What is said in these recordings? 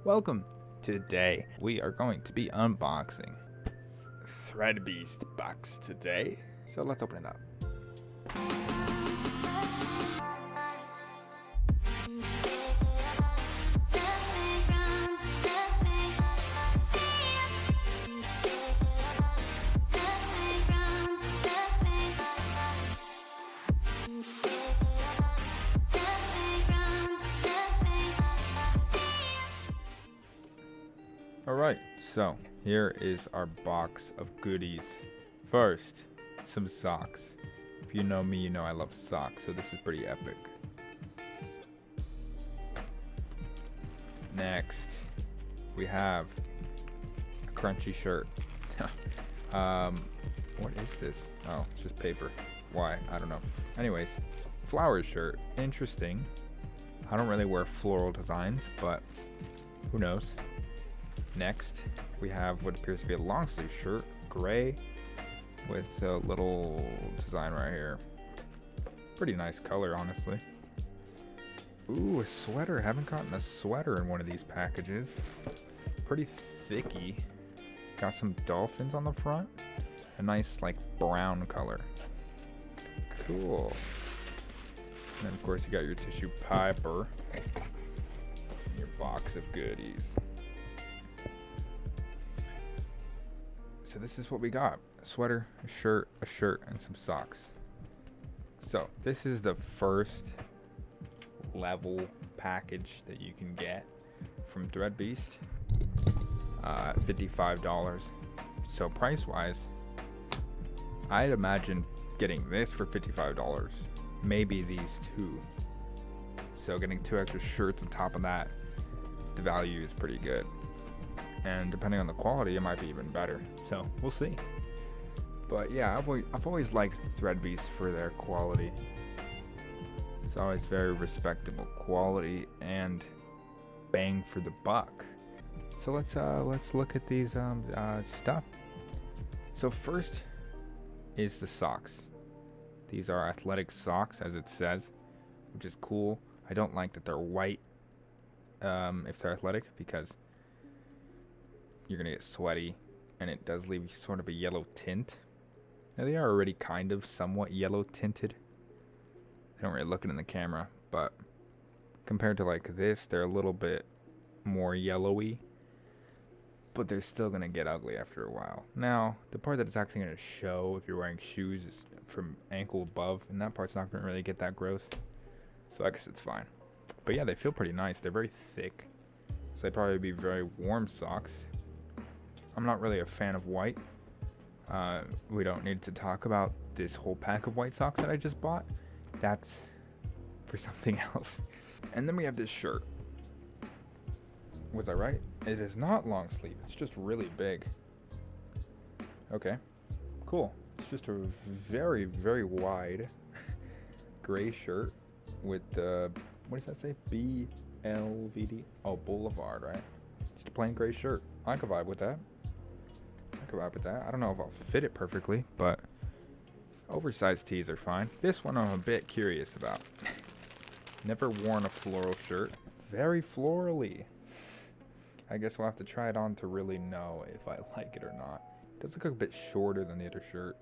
Welcome. Today we are going to be unboxing Threadbeast box today. So let's open it up. Alright, so here is our box of goodies. First, some socks. If you know me, you know I love socks, so this is pretty epic. Next, we have a crunchy shirt. What is this? Oh, it's just paper. Why? I don't know. Anyways, flower shirt. Interesting. I don't really wear floral designs, but who knows? Next, we have what appears to be a long sleeve shirt, gray, with a little design right here. Pretty nice color, honestly. Ooh, a sweater. Haven't gotten a sweater in one of these packages. Pretty thicky. Got some dolphins on the front. A nice, like, brown color. Cool. And then, of course, you got your tissue paper. Your box of goodies. So this is what we got. A sweater, a shirt, and some socks. So this is the first level package that you can get from Threadbeast. $55. So price-wise, I'd imagine getting this for $55. Maybe these two. So getting 2 extra shirts on top of that, the value is pretty good. And depending on the quality, it might be even better. So we'll see. But yeah, I've always liked Threadbeast for their quality. It's always very respectable quality and bang for the buck. So let's look at these stuff. So first is the socks. These are athletic socks, as it says, which is cool. I don't like that they're white if they're athletic, because you're gonna get sweaty, and it does leave sort of a yellow tint. Now they are already kind of somewhat yellow tinted. I don't really look it in the camera, but compared to like this, they're a little bit more yellowy, but they're still gonna get ugly after a while. Now, the part that it's actually gonna show if you're wearing shoes is from ankle above, and that part's not gonna really get that gross. So I guess it's fine. But yeah, they feel pretty nice. They're very thick, so they'd probably be very warm socks. I'm not really a fan of white. We don't need to talk about this whole pack of white socks that I just bought. That's for something else. And then we have this shirt. Was I right? It is not long sleeve. It's just really big. Okay, cool. It's just a very, very wide gray shirt with what does that say? BLVD? Oh, Boulevard, right? Just a plain gray shirt. I could vibe with that. I don't know if I'll fit it perfectly, but oversized tees are fine. This one I'm a bit curious about. Never worn a floral shirt. Very florally. I guess we'll have to try it on to really know if I like it or not. It does look a bit shorter than the other shirt.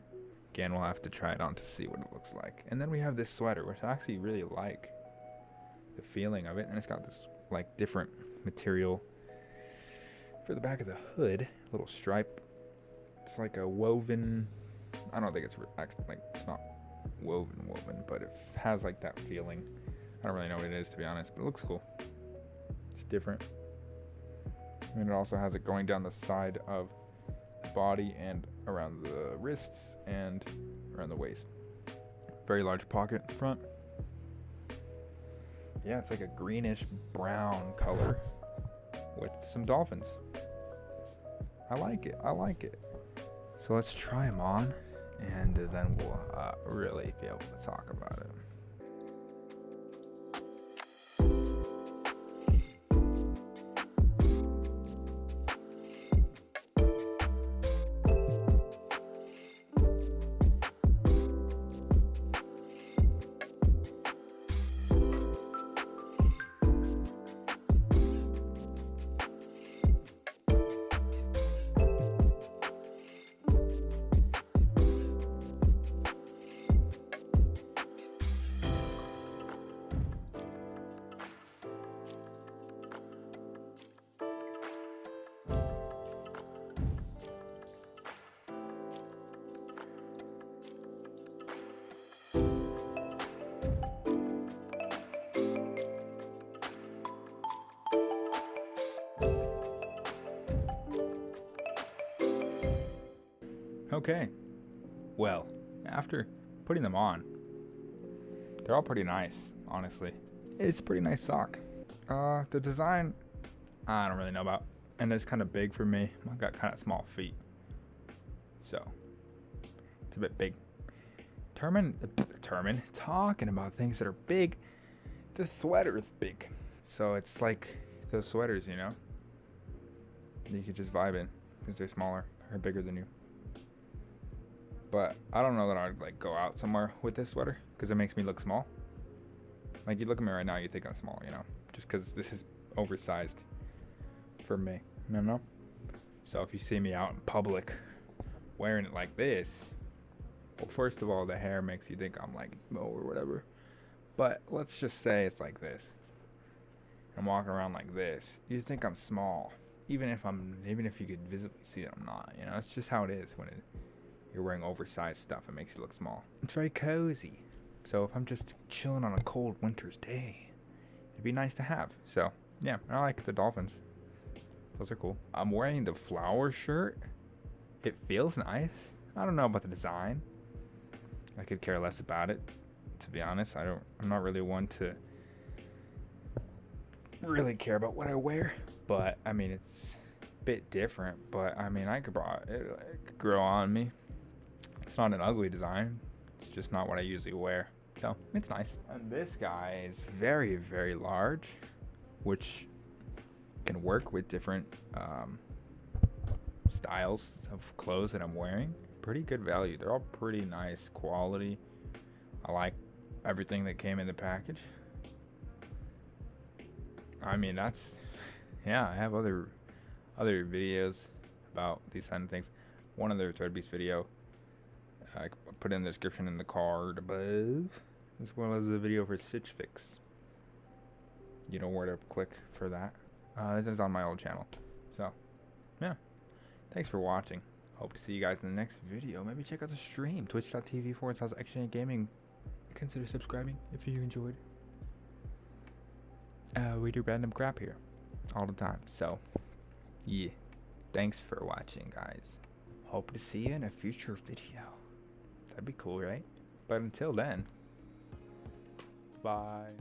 Again, we'll have to try it on to see what it looks like. And then we have this sweater, which I actually really like the feeling of it. And it's got this like different material for the back of the hood. Little stripe. It's like a woven, I don't think it's like, it's not woven, but it has like that feeling. I don't really know what it is, to be honest, but it looks cool. It's different. And it also has it going down the side of the body and around the wrists and around the waist. Very large pocket in front. Yeah, it's like a greenish brown color with some dolphins. I like it. So let's try them on, and then we'll really be able to talk about it. Okay. Well, after putting them on, they're all pretty nice, honestly. It's a pretty nice sock. The design, I don't really know about. And it's kind of big for me. I've got kind of small feet. So, it's a bit big. Talking about things that are big, the sweater is big. So it's like those sweaters, you know? You could just vibe in because they're smaller or bigger than you. But I don't know that I'd like go out somewhere with this sweater because it makes me look small. Like you look at me right now, you think I'm small, you know? Just because this is oversized for me, you know? So if you see me out in public wearing it like this, well, first of all, the hair makes you think I'm like Mo or whatever. But let's just say it's like this. I'm walking around like this. You think I'm small, even if you could visibly see it, I'm not. You know, it's just how it is when you're wearing oversized stuff. It makes you look small. It's very cozy. So if I'm just chilling on a cold winter's day, it'd be nice to have. So yeah, I like the dolphins. Those are cool. I'm wearing the flower shirt. It feels nice. I don't know about the design. I could care less about it, to be honest. I'm not really one to really care about what I wear. But I mean, it's a bit different. But I mean, it could grow on me. It's not an ugly design. It's just not what I usually wear. So it's nice. And this guy is very, very large, which can work with different styles of clothes that I'm wearing. Pretty good value. They're all pretty nice quality. I like everything that came in the package. I mean, I have other videos about these kind of things. One other Threadbeast video I put in the description in the card above, as well as the video for Stitch Fix. You know where to click for that. It is on my old channel. So, yeah. Thanks for watching. Hope to see you guys in the next video. Maybe check out the stream. Twitch.tv/Action Gaming. Consider subscribing if you enjoyed. We do random crap here all the time. So, yeah. Thanks for watching, guys. Hope to see you in a future video. That'd be cool, right? But until then, bye.